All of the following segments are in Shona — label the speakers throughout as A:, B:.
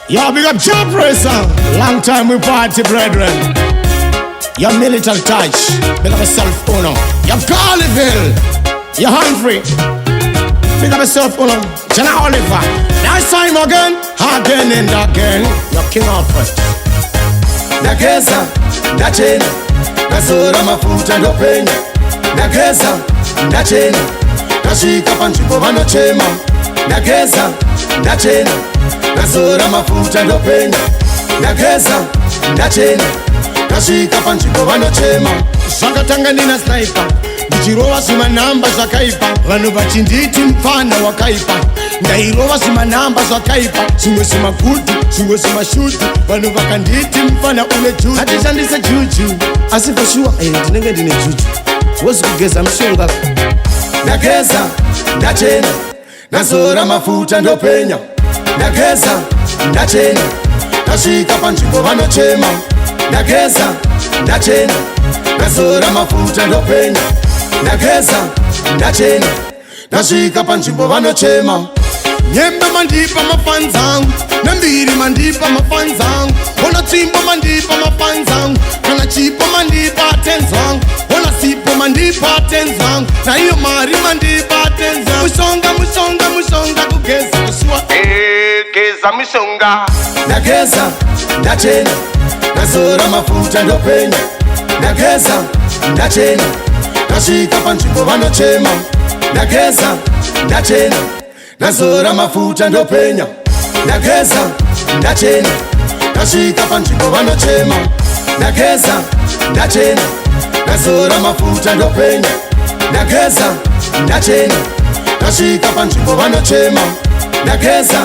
A: Yo, big up job racer. Long time we party, brethren. Your militant touch. Big up yourself, Uno. Your Carlyville. Your Humphrey. Big up yourself, Uno. Jenna Oliver. NICETIME again and again. Your king of first.
B: NDAGEZA, ndachena, ndazora mafuta ndopenya. NDAGEZA, ndachena, ndasvika panzvimbo vanochema. NDAGEZA, ndachena, ndazora mafuta ndopenya. NDAGEZA, ndachena, ndasvika panzvimbo vanochema.
A: Zvakatanga ndina sniper, ndichirova zvimanhamba zvakaipa. Vanhu vachinditi mufana wakaipa. Ndairova zvimanhamba zvakaipa. Zvimwe zvimagudhu, zvimwe zvimashutu. Vanhu vakanditi mufana une juju. Hatishandise juju, asi for sure ndinenge ndine juju. Wozi kugeza mishonga.
B: NDAGEZA, ndachena, ndazora mafuta ndopenya. NDAGEZA, ndachena, ndasvika panzvimbo vanochema. NDAGEZA, ndachena, ndazora mafuta ndopenya. NDAGEZA, ndachena, ndasvika panzvimbo vanochema.
A: Nyembe mandipa mafanzangu, nambiri mandipa mafanzangu. Ona tsimbo mandipa mafanzangu, kana chipo mandipa tenzangu. Ona sipo mandipa tenzangu, na iyo mari mandipa tenzangu. Mushonga kugeza kusua. Geza mishonga.
B: NDAGEZA, ndachena, ndazora mafuta ndopenya. NDAGEZA, ndachena, ndasvika panzvimbo vanochema. NDAGEZA, ndachena, ndazora mafuta ndopenya. NDAGEZA, ndachena, ndasvika panzvimbo vanochema. NDAGEZA, ndachena, ndazora mafuta ndopenya. NDAGEZA, ndachena, ndasvika panzvimbo vanochema. NDAGEZA,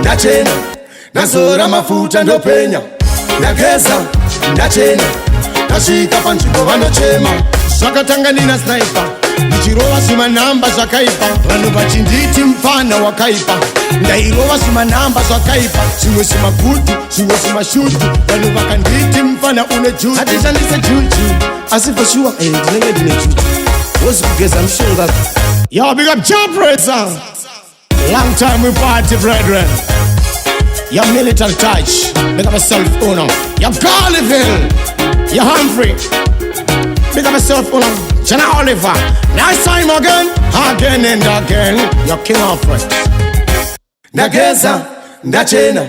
B: ndachena, ndazora mafuta ndopenya. NDAGEZA, ndachena, ndasvika panzvimbo vanochema.
A: Zvakatanga ndina sniper, ndichirova zvimanhamba zvakaipa. Vanhu vachinditi mufana wakaipa. Ndairova zvimanhamba zvakaipa. Zvimwe zvimagudhu, zvimwe zvimashutu. Vanhu vakanditi mufana une juju. Hatishandise juju, asi for sure ndinenge ndine juju. Wozi kugeza mishonga. Yo, big up job racer. Long time we party, brethren. Your militant touch. Big up yourself, Uno. Your Carlyville. Your Humphrey. Big up yourself, Uno. Jenna Oliver. NICETIME again and again. Your king of first.
B: NDAGEZA, ndachena,